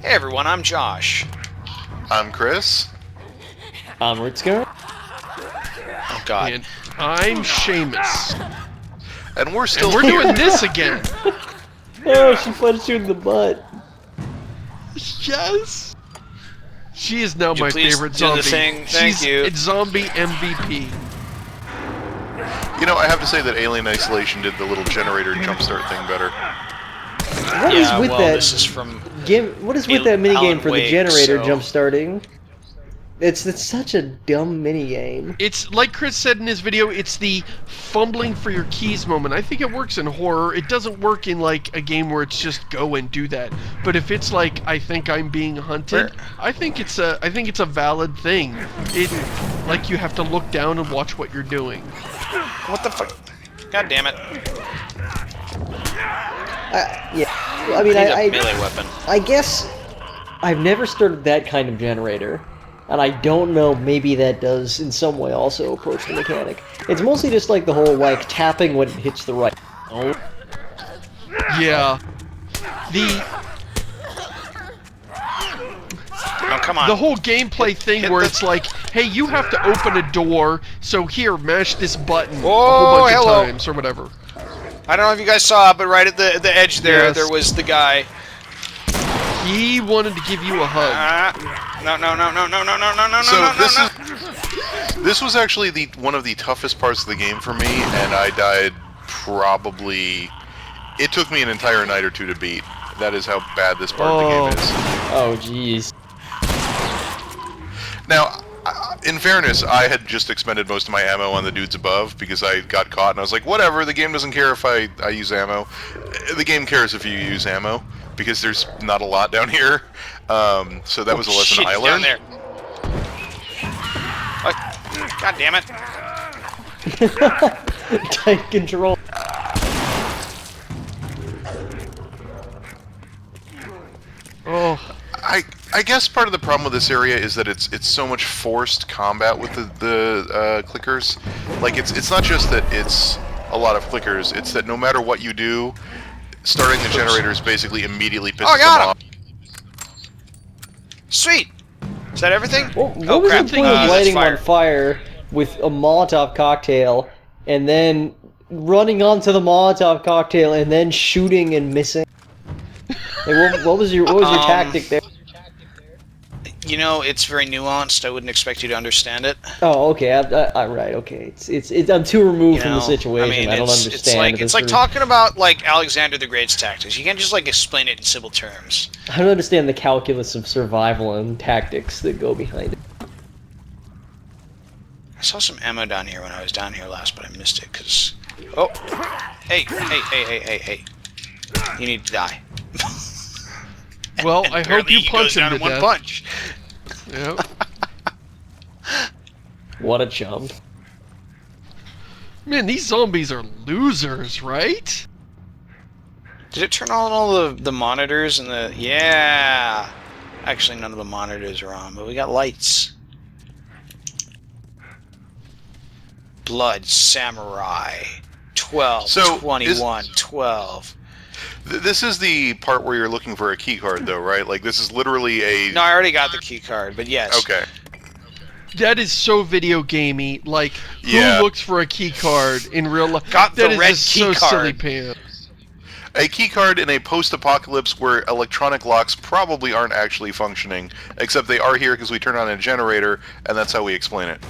Hey everyone, I'm Josh. I'm Chris. I'm Ritzker. Oh god. And I'm Seamus. And we're still We're here. doing this again. Oh, she punched you in the butt. Yes. She is now Could you my please favorite do zombie. the thing? Thank She's you. a zombie MVP. You know, I have to say that Alien Isolation did the little generator jumpstart thing better. What is Yeah, with well, that this is from game? What is with that minigame Alan for the Wake, generator so- jump starting? It's such a dumb minigame. It's like Chris said in his video, it's the fumbling for your keys moment. I think it works in horror. It doesn't work in like a game where it's just go and do that. But if it's like I think I'm being hunted, I think it's a valid thing. It like you have to look down and watch what you're doing. What the fuck? God damn it. Yeah, I mean, Need a melee weapon. I guess I've never started that kind of generator, and I don't know. Maybe that does in some way also approach the mechanic. It's mostly just like the whole like tapping when it hits the right. Oh. Yeah. Oh, come on. The whole gameplay thing hit where the- it's like, hey, you have to open a door, so here, mash this button a Whoa, whole bunch hello. of times or whatever. I don't know if you guys saw, but right at the edge there, Yes. there was the guy. He wanted to give you a hug. No. So this was actually one of the toughest parts of the game for me, and I died probably. It took me an entire night or two to beat. That is how bad this part of the game is. Oh, jeez. Now, in fairness, I had just expended most of my ammo on the dudes above because I got caught, and I was like, whatever, the game doesn't care if I use ammo. The game cares if you use ammo, because there's not a lot down here. So that was a lesson Shit, I he's learned. down there. God damn it. Tight control. Oh, I guess part of the problem with this area is that it's so much forced combat with the clickers. Like it's not just that it's a lot of clickers. It's that no matter what you do, starting the generators basically immediately pisses Oh, I got them off. Sweet. Is that everything? What was crap. the point of That's lighting fire. on fire with a Molotov cocktail and then running onto the Molotov cocktail and then shooting and missing? Like, what was your tactic there? You know, it's very nuanced. I wouldn't expect you to understand it. Oh, okay. Right. Okay. It's I'm too removed from the situation. I don't understand. It's like talking about like Alexander the Great's tactics. You can't just like explain it in simple terms. I don't understand the calculus of survival and tactics that go behind it. I saw some ammo down here when I was down here last, but I missed it because. Oh, hey! You need to die. well, And I hope apparently you he punch goes him down to in one death. punch. Yep. What a chump. Man, these zombies are losers, right? Did it turn on all the monitors and the... Yeah! Actually, none of the monitors are on, but we got lights. Blood Samurai. 12, So, 21, 12. This is the part where you're looking for a key card, though, right? Like this is literally a. No, I already got the key card, but yes. Okay. That is so video gamey. Like, Yeah. who looks for a key card in real life? Got the That is red just key so silly card. pants. A key card in a post-apocalypse where electronic locks probably aren't actually functioning, except they are here because we turn on a generator, and that's how we explain it.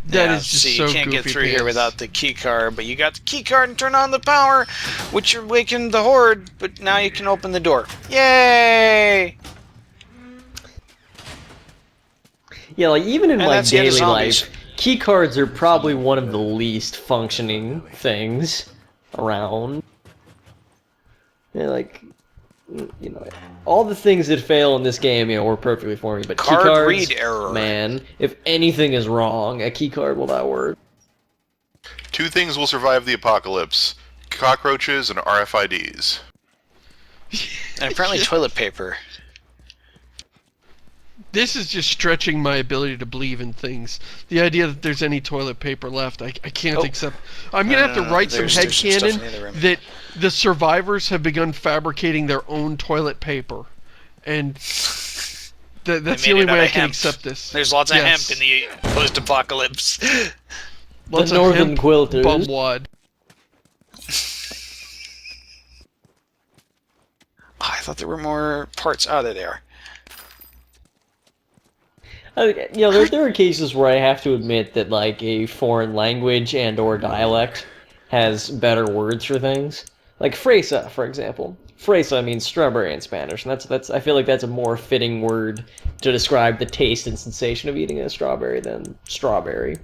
That Yeah, is just see, so you can't goofy get through pants. here without the key card, but you got the key card and turn on the power, which you're waking the horde, but now you can open the door. Yay! Yeah, like even in And my that's the end of daily zombies. life, key cards are probably one of the least functioning things around. Yeah, like, you know, all the things that fail in this game, you know, work perfectly for me. But Card key cards, read error. man, if anything is wrong, a key card will not work. Two things will survive the apocalypse: cockroaches and RFIDs. And apparently toilet paper. This is just stretching my ability to believe in things. The idea that there's any toilet paper left, I can't accept. I'm going to have to write some there's some stuff in the other headcanon room. that the survivors have begun fabricating their own toilet paper. And that's They the made only it out way I of can hemp. accept this. There's lots of Yes. hemp in the post-apocalypse. Lots The of northern hemp quilters. bumwad. Oh, I thought there were more parts. Oh, there they are. There are cases where I have to admit that like a foreign language and or dialect has better words for things. Like fresa, for example. Fresa means strawberry in Spanish, and that's I feel like that's a more fitting word to describe the taste and sensation of eating a strawberry than strawberry.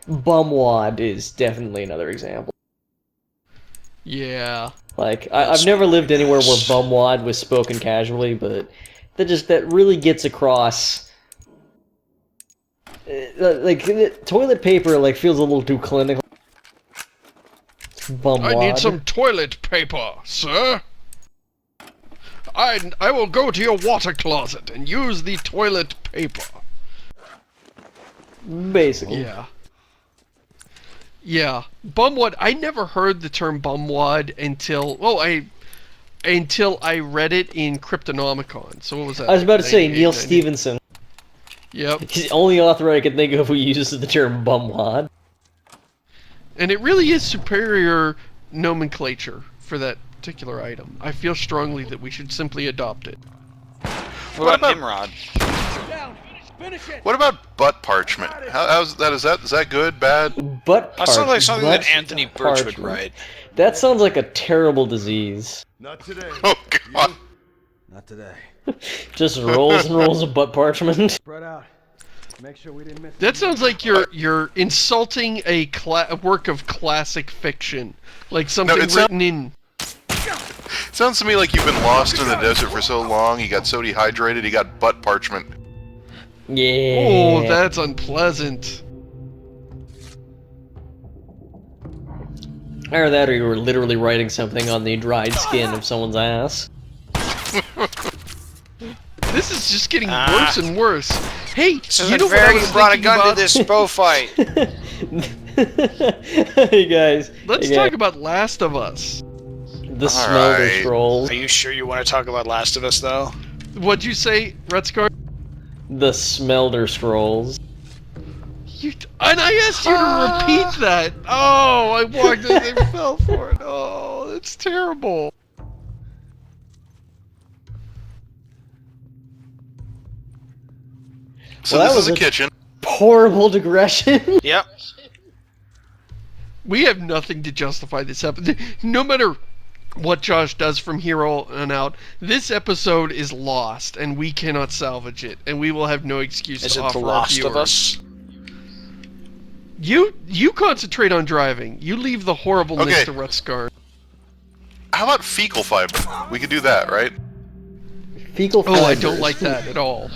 Bumwad is definitely another example. Yeah. Like I've never lived anywhere where bumwad was spoken casually, but that really gets across. Like toilet paper, like feels a little too clinical. Bumwad. I need some toilet paper, sir. I will go to your water closet and use the toilet paper. Basically. Yeah. Yeah. Bumwad. I never heard the term bumwad until I read it in Cryptonomicon. So what was that? I was about to say 98, Neil 90? Stevenson. Yep. He's the only author I can think of who uses the term bumwad. And it really is superior nomenclature for that particular item. I feel strongly that we should simply adopt it. What about Nimrod? What about butt parchment? How's that? Is that good? Bad? Butt That sounds like parchment. something that Butt Anthony Birch would parchment. write. That sounds like a terrible disease. Not today. Oh god. Not today. Just rolls and rolls of butt parchment. Spread out. Make sure we didn't miss. That sounds like you're insulting a work of classic fiction, like something it written in. Sounds to me like you've been lost in the desert for so long. You got so dehydrated. You got butt parchment. Yeah. Oh, that's unpleasant. Either that or you were literally writing something on the dried skin of someone's ass. This is just getting worse and worse. Hey, This you isn't know what I fair. was You brought a thinking gun about? to this Spo fight. Hey guys. Let's hey talk guys. about Last of Us. The Smelter Alright. Scrolls. Are you sure you want to talk about Last of Us, though? What'd you say, Retscar? The Smelter Scrolls. And I asked you to repeat that. Oh, I walked in and fell for it. Oh, that's terrible. So Well, that this was is a a- kitchen. Horrible digression. Yep. We have nothing to justify this episode. No matter what Josh does from here on out, this episode is lost, and we cannot salvage it, and we will have no excuse Is to it offer The our Last viewers. of Us? You concentrate on driving. You leave the horribleness Okay. to Retscar. How about fecal fiber? We could do that, right? Fecal Oh, I fibers. don't like that at all.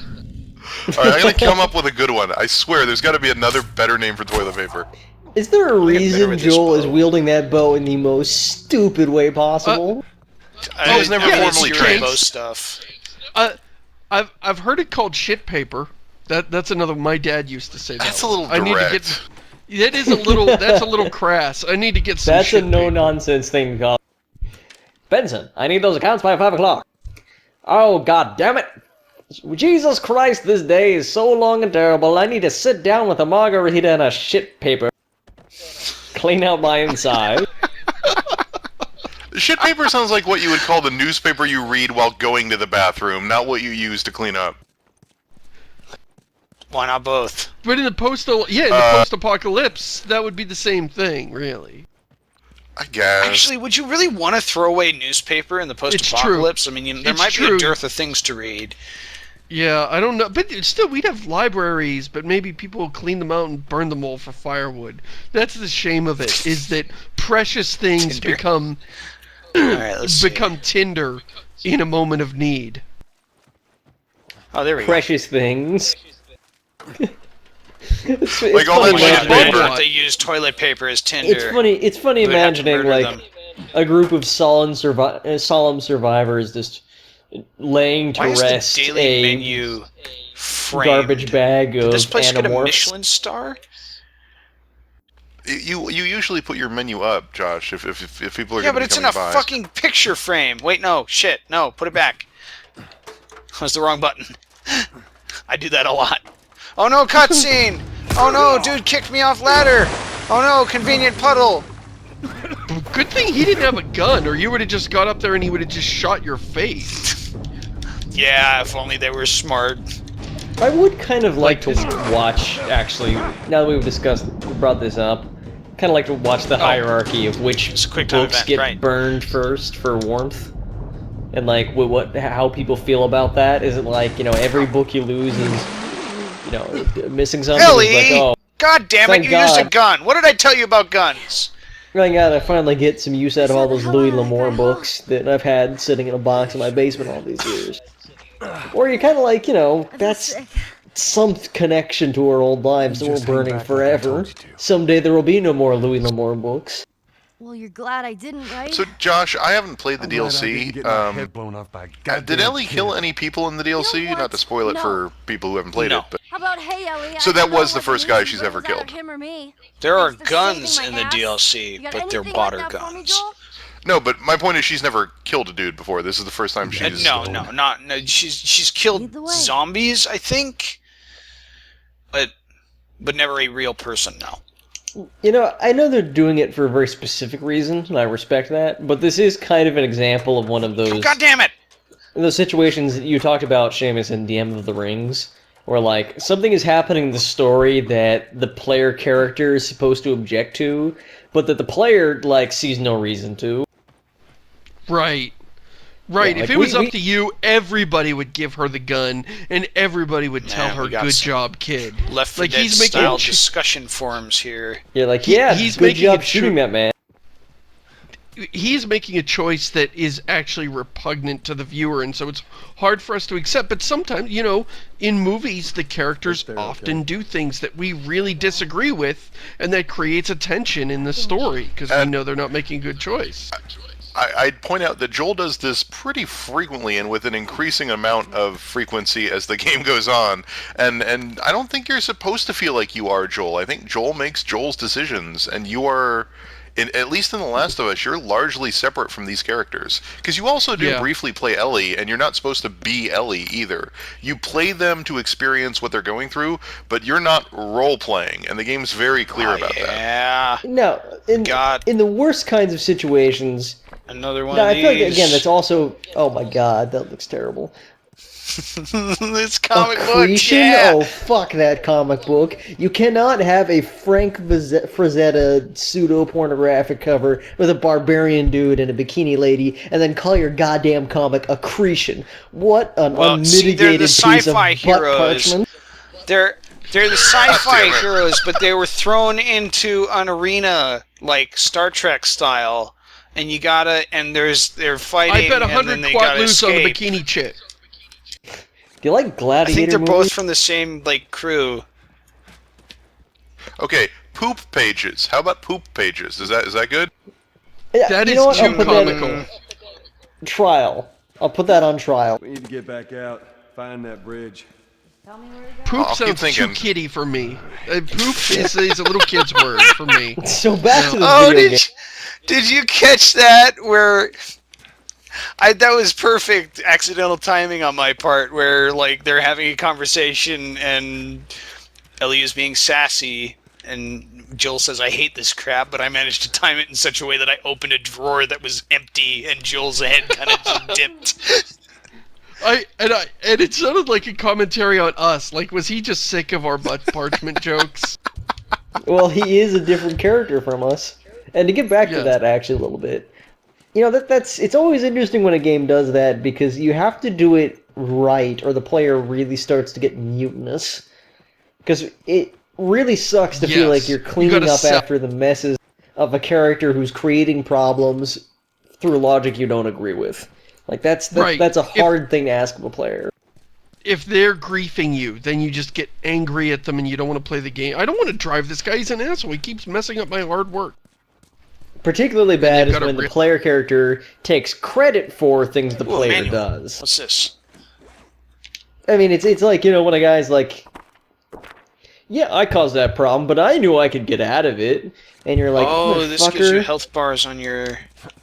Alright, I'm gonna come up with a good one. I swear, there's gotta be another better name for toilet paper. Is there a better reason with this Joel is bow. wielding that bow in the most stupid way possible? I was never yeah, formally it's trained. Rainbow stuff. I've heard it called shit paper. That's another. My dad used to say that. That's a little I need to get. direct. That is a little. That's a little crass. I need to get some. That's a shit paper. no-nonsense thing to call. Benson, I need those accounts by 5 o'clock. Oh, god damn it. Jesus Christ, this day is so long and terrible. I need to sit down with a margarita and a shit paper. Clean out my inside. Shit paper sounds like what you would call the newspaper you read while going to the bathroom, not what you use to clean up. Why not both? But in the post-apocalypse, that would be the same thing, really. I guess. Actually, would you really want to throw away newspaper in the post-apocalypse? I mean, there It's might be true. a dearth of things to read. Yeah, I don't know, but still, we'd have libraries, but maybe people will clean them out and burn them all for firewood. That's the shame of it, is that precious things Tinder. become All right, let's see. tinder in a moment of need. Oh, there we go. Precious things. it's Like all that funny shit imagining- paper. That they use toilet paper as Tinder. It's funny We would have to imagining murder like them. a group of solemn survivors just laying to Why is rest the daily a menu framed? garbage bag of Did this place get a Animorphs. Michelin star? You usually put your menu up, Josh, if people are Yeah, gonna but be it's in a coming by. fucking picture frame. Wait, no, shit, no, put it back. That was the wrong button. I do that a lot. Oh no, cutscene! Oh no, dude kicked me off ladder! Oh no, convenient puddle! Good thing he didn't have a gun, or you would have just got up there and he would have just shot your face. Yeah, if only they were smart. I would kind of like to watch, actually, now that we've brought this up, kind of like to watch the hierarchy of which It's a quick time books event, get right. burned first for warmth. And like, how people feel about that. Is it like, you know, every book you lose is, you know, missing something? Ellie! It's like, oh, God damn it, thank you used a God. gun! What did I tell you about guns? thank God I finally get some use out of all those Louis L'Amour books that I've had sitting in a box in my basement all these years. Or you're kind of like, you know, that's some connection to our old lives that we're burning forever. Someday there will be no more Louis L'Amour books. Well, you're glad I didn't, right? So, Josh, I haven't played the I'm glad I DLC. didn't get my head blown off by a Did goddamn Ellie kill kid. any people in the DLC? You know what? Not to spoil it No. for people who haven't played No. it, but How about, hey, Ellie? So I that don't know was the what first it guy means, she's but ever it was either killed. him or me. There are Thanks for guns saving in my the ass. DLC, You got but they're anything water like that for me, guns. Joel? no. But my point is, she's never killed a dude before. This is the first time she's No. She's killed Lead the way. zombies, I think, but never a real person. No. You know, I know they're doing it for a very specific reason, and I respect that, but this is kind of an example of one of those... God damn it! Those situations that you talked about, Seamus, in DM of the Rings, where, like, something is happening in the story that the player character is supposed to object to, but that the player, like, sees no reason to. Right. Right, Yeah, if like, it was we- up to you, everybody would give her the gun, and everybody would tell Man, her, we got good some job, kid. Left 4 Like, Dead he's making style a ch- discussion forums here. You're like, He- yeah, he's good making job a shooting that man. He's making a choice that is actually repugnant to the viewer, and so it's hard for us to accept. But sometimes, you know, in movies, the characters They're often okay. do things that we really disagree with, and that creates a tension in the story, because we And- know they're not making a good choice. I'd point out that Joel does this pretty frequently and with an increasing amount of frequency as the game goes on. And I don't think you're supposed to feel like you are Joel. I think Joel makes Joel's decisions, and you are, at least in The Last of Us, you're largely separate from these characters. Because you also do Yeah. briefly play Ellie, and you're not supposed to be Ellie either. You play them to experience what they're going through, but you're not role-playing, and the game's very clear about that. Yeah. No, in the worst kinds of situations... Another one No, of I feel like, these. again, that's also... Oh my god, that looks terrible. This comic book, Accretion? yeah. Oh, fuck that comic book. You cannot have a Frank Frazetta pseudo-pornographic cover with a barbarian dude and a bikini lady, and then call your goddamn comic Accretion. What an Well, see, they're the unmitigated piece of sci-fi butt heroes. parchment. They're the sci-fi Damn it. heroes, but they were thrown into an arena like Star Trek style, and they're fighting. I bet and 100 then they quad gotta loose on the escape. bikini chick. Do you like I Gladiator think they're movies? both from the same crew. Okay, poop pages. How about poop pages? Is that good? Yeah, That you is know what? too I'll put that in comical. trial. I'll put that on trial. We need to get back out, find that bridge. Tell me where to go. Poop I'll keep sounds too thinking. kiddie for me. Poop is a little kid's word for me. So back to the Oh, video game. did you catch that? Where that was perfect accidental timing on my part. Where like they're having a conversation and Ellie is being sassy, and Joel says, "I hate this crap," but I managed to time it in such a way that I opened a drawer that was empty, and Joel's head kind of just dipped. And it sounded like a commentary on us. Like, was he just sick of our butt parchment jokes? Well, he is a different character from us. And to get back to Yes. that actually a little bit, you know, it's always interesting when a game does that because you have to do it right or the player really starts to get mutinous. Because it really sucks to feel Yes. like you're You cleaning gotta up sell- after the messes of a character who's creating problems through logic you don't agree with. Like that's Right. a hard thing to ask of a player. If they're griefing you, then you just get angry at them and you don't want to play the game. I don't want to drive this guy. He's an asshole. He keeps messing up my hard work. Particularly bad is gotta when the re- player character takes credit for things the Ooh, a player manual. does. What's this? I mean, it's like, you know, when a guy's like, yeah, I caused that problem, but I knew I could get out of it. And you're like, Oh, this gives you motherfucker. health bars on your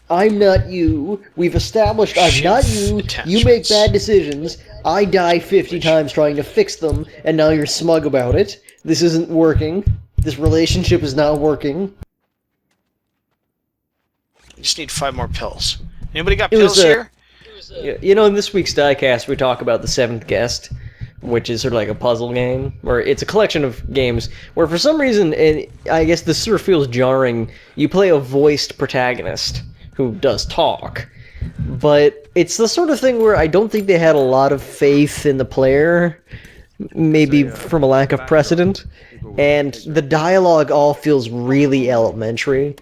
I'm not you. We've established I'm not you. You make bad decisions. I die 50 times trying to fix them, and now you're smug about it. This isn't working. This relationship is not working. I just need 5 more pills. Anybody got It was, pills here? You know, in this week's diecast, we talk about the Seventh Guest, which is sort of like a puzzle game, where it's a collection of games where, for some reason, and I guess this sort of feels jarring, you play a voiced protagonist who does talk. But it's the sort of thing where I don't think they had a lot of faith in the player, maybe from a lack of precedent, and the dialogue all feels really elementary.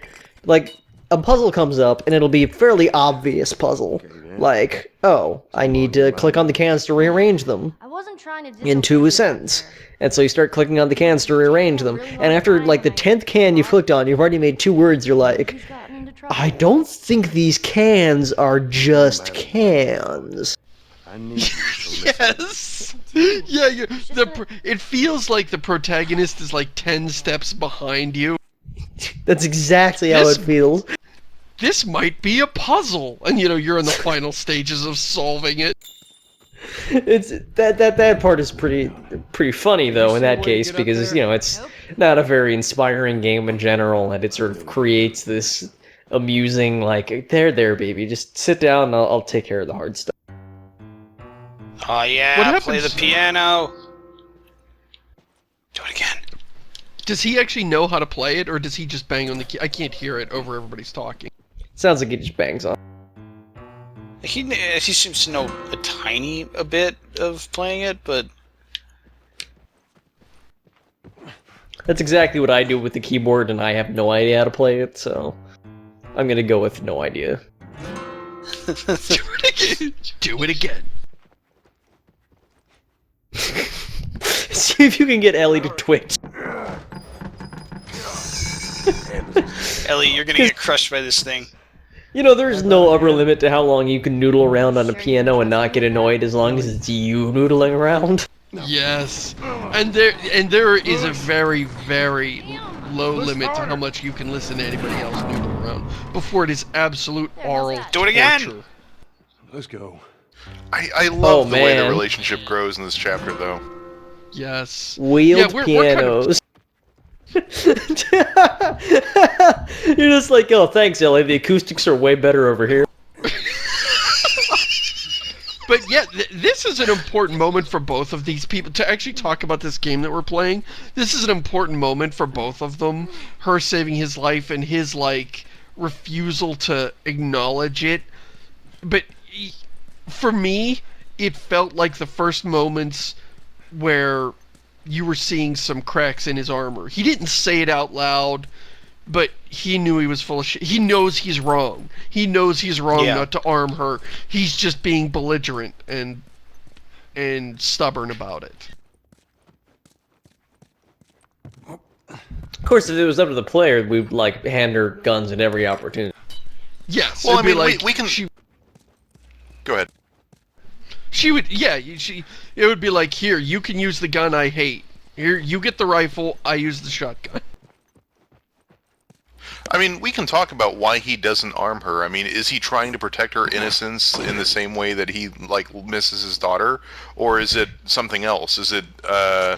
Like, a puzzle comes up, and it'll be a fairly obvious puzzle. Like, oh, I need to click on the cans to rearrange them I wasn't trying to into a sentence. And so you start clicking on the cans to rearrange them. And after, like, the 10th can you've clicked on, you've already made 2 words, you're like, I don't think these cans are just cans. Yes. Yeah, it feels like the protagonist is like 10 steps behind you. That's exactly how it feels. This might be a puzzle, and you're in the final stages of solving it. It's that part is pretty funny though in that case, because it's not a very inspiring game in general, and it sort of creates this amusing, like, there baby, just sit down and I'll take care of the hard stuff. Oh yeah, play the piano. Do it again. Does he actually know how to play it, or does he just bang on the key? I can't hear it over everybody's talking. Sounds like he just bangs on. He seems to know a bit of playing it, but That's exactly what I do with the keyboard, and I have no idea how to play it, so I'm gonna go with no idea. Do it again. Do it again. See if you can get Ellie to twitch. Ellie, you're gonna get crushed by this thing. You know, there's no upper limit to how long you can noodle around on a piano and not get annoyed, as long as it's you noodling around. Yes, and there is a very, very low limit to how much you can listen to anybody else noodle around before it is absolute oral Do it again! torture. Let's go. I love the way the man. relationship grows in this chapter, though. Yes. Wheeled we're pianos. You're just like, oh, thanks, Ellie. The acoustics are way better over here. But yeah, this is an important moment for both of these people to actually talk about this game that we're playing. This is an important moment for both of them. Her saving his life and his, like, refusal to acknowledge it. But for me, it felt like the first moments where you were seeing some cracks in his armor. He didn't say it out loud, but he knew he was full of shit. He knows he's wrong. He knows he's wrong not to arm her. He's just being belligerent and stubborn about it. Of course, if it was up to the player, we'd, like, hand her guns at every opportunity. Yes. Well, I it'd be mean, like we can. Go ahead. She would, yeah. It would be like, here, you can use the gun I hate. Here, you get the rifle. I use the shotgun. I mean, we can talk about why he doesn't arm her. I mean, is he trying to protect her innocence in the same way that he, like, misses his daughter? Or is it something else? Is it, I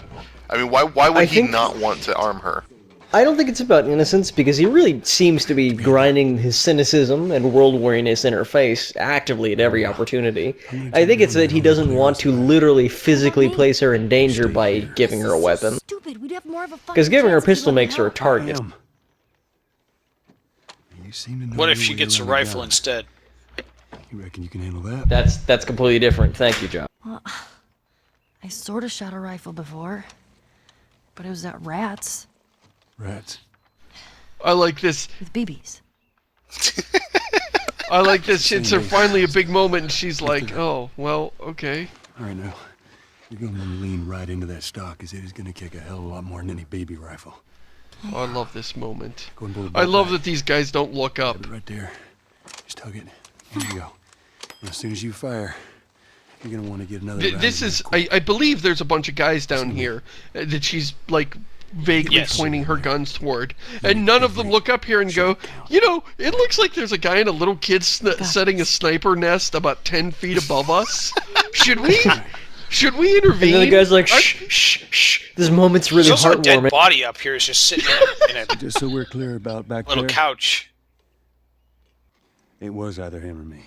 mean, why would he not want to arm her? I don't think it's about innocence, because he really seems to be grinding his cynicism and world weariness in her face actively at every opportunity. I think it's that he doesn't want to literally physically place her in danger by giving her a weapon. Stupid. We'd have more of a Because giving her a pistol makes her a target. You seem to know What if your she way gets a around the rifle gun. instead? You reckon you can handle that? That's completely different. Thank you, John. I sort of shot a rifle before, but it was at rats Rats. I like this. with BBs. I like this. It's finally a big moment, and she's like, oh, well, okay. All right, now. You're going to lean right into that stock, because it is going to kick a hell of a lot more than any baby rifle. Oh, I love this moment. Go and pull the I bolt love back. that these guys don't look up. Put it right there. Just hug it. Here you go. And as soon as you fire, you're going to want to get another round This in is, there quick. I believe there's a bunch of guys down here that she's, like, vaguely pointing her guns toward. And none of them look up here and go, you know, it looks like there's a guy and a little kid setting a sniper nest about 10 feet above us. Should we intervene? And then the guy's like, shh. This moment's really There's also a dead heartwarming. body up here is just sitting in a Just so we're clear about back little there, couch. it was either him or me.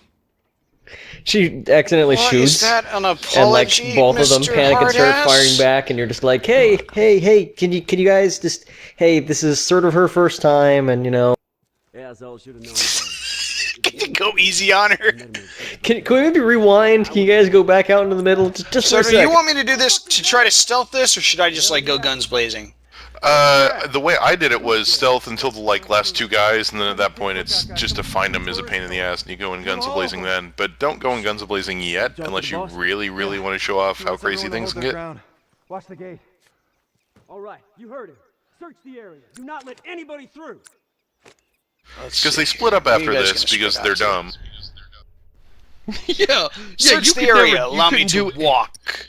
She accidentally What, shoots. is that an And like apology, both of them Mr. panic and start Hardass? firing back, and you're just like, hey, can you guys just, hey, this is sort of her first time, and you know, Yeah, so should have known. Can you go easy on her? can we maybe rewind? Can you guys go back out into the middle just So for a do sec? you want me to do this to try to stealth this, or should I just like go guns blazing? The way I did it was stealth until the last two guys, and then at that point it's just to find them is a pain in the ass, and you go in guns a-blazing then. But don't go in guns a-blazing yet, unless you really want to show off how crazy things can get. Watch the gate. All right, you heard him. Search the area. Do not let anybody through. Because they split up after this because they're dumb. Yeah, Search you the could area. never- you Allow me couldn't to do- walk.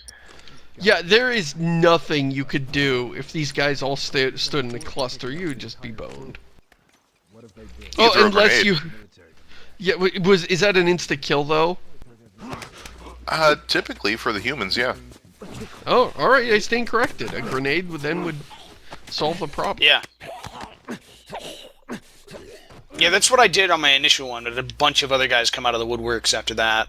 Yeah, there is nothing you could do if these guys all stood in a cluster. You would just be boned. You throw a unless grenade. you. Yeah, is that an insta kill though? Typically for the humans, yeah. Oh, all right. I stand corrected. A grenade would solve the problem. Yeah. Yeah, that's what I did on my initial one, but a bunch of other guys come out of the woodworks after that.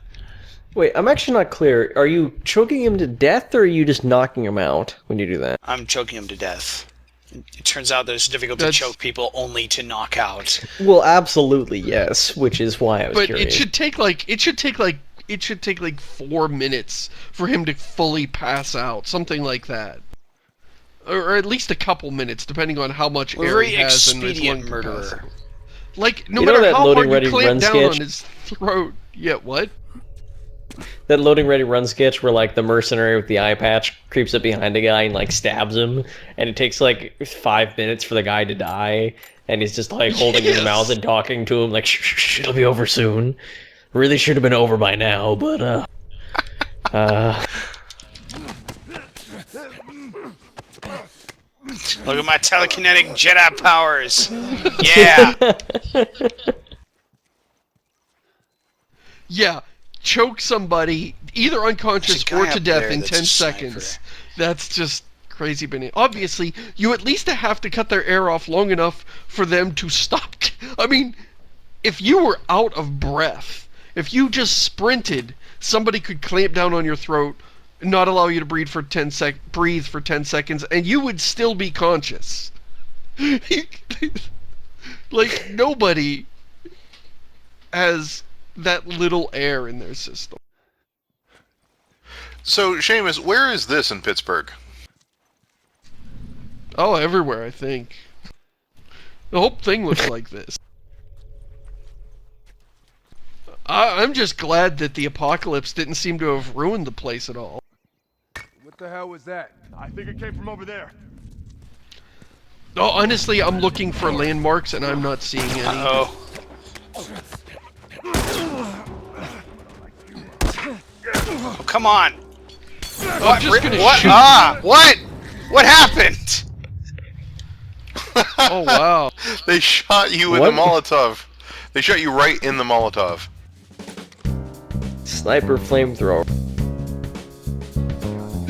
Wait, I'm actually not clear. Are you choking him to death, or are you just knocking him out when you do that? I'm choking him to death. It turns out that it's difficult to That's- choke people only to knock out. Well, absolutely yes, which is why I was But curious. it should take like 4 minutes for him to fully pass out, something like that. Or at least a couple minutes, depending on how much We're air very he has in his expedient lung murderer. capacity. Like, no You know matter that how loading hard ready you clamp run down sketch? on his throat. Yeah, what? That loading ready run sketch where like the mercenary with the eye patch creeps up behind a guy and like stabs him, and it takes like 5 minutes for the guy to die, and he's just like holding his Yes. mouth and talking to him like, shh, it'll be over soon. Really should have been over by now, but Look at my telekinetic Jedi powers. Yeah. Yeah, choke somebody either unconscious There's a or guy to up death there in that's 10 a sniper. seconds. That's just crazy banana. Obviously, you at least have to cut their air off long enough for them to stop. I mean, if you were out of breath, if you just sprinted, somebody could clamp down on your throat, not allow you to breathe for 10 seconds, and you would still be conscious. Like, nobody has that little air in their system. So, Seamus, where is this in Pittsburgh? Oh, everywhere, I think. The whole thing looks like this. I'm just glad that the apocalypse didn't seem to have ruined the place at all. What the hell was that? I think it came from over there. Oh, honestly, I'm looking for landmarks and I'm not seeing any. Oh. Oh, come on. I'm just gonna What? shoot. Ah, what? What happened? Oh, wow. They shot you with What? a Molotov. They shot you right in the Molotov. sniper flamethrower.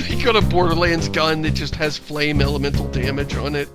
He got a Borderlands gun that just has flame elemental damage on it.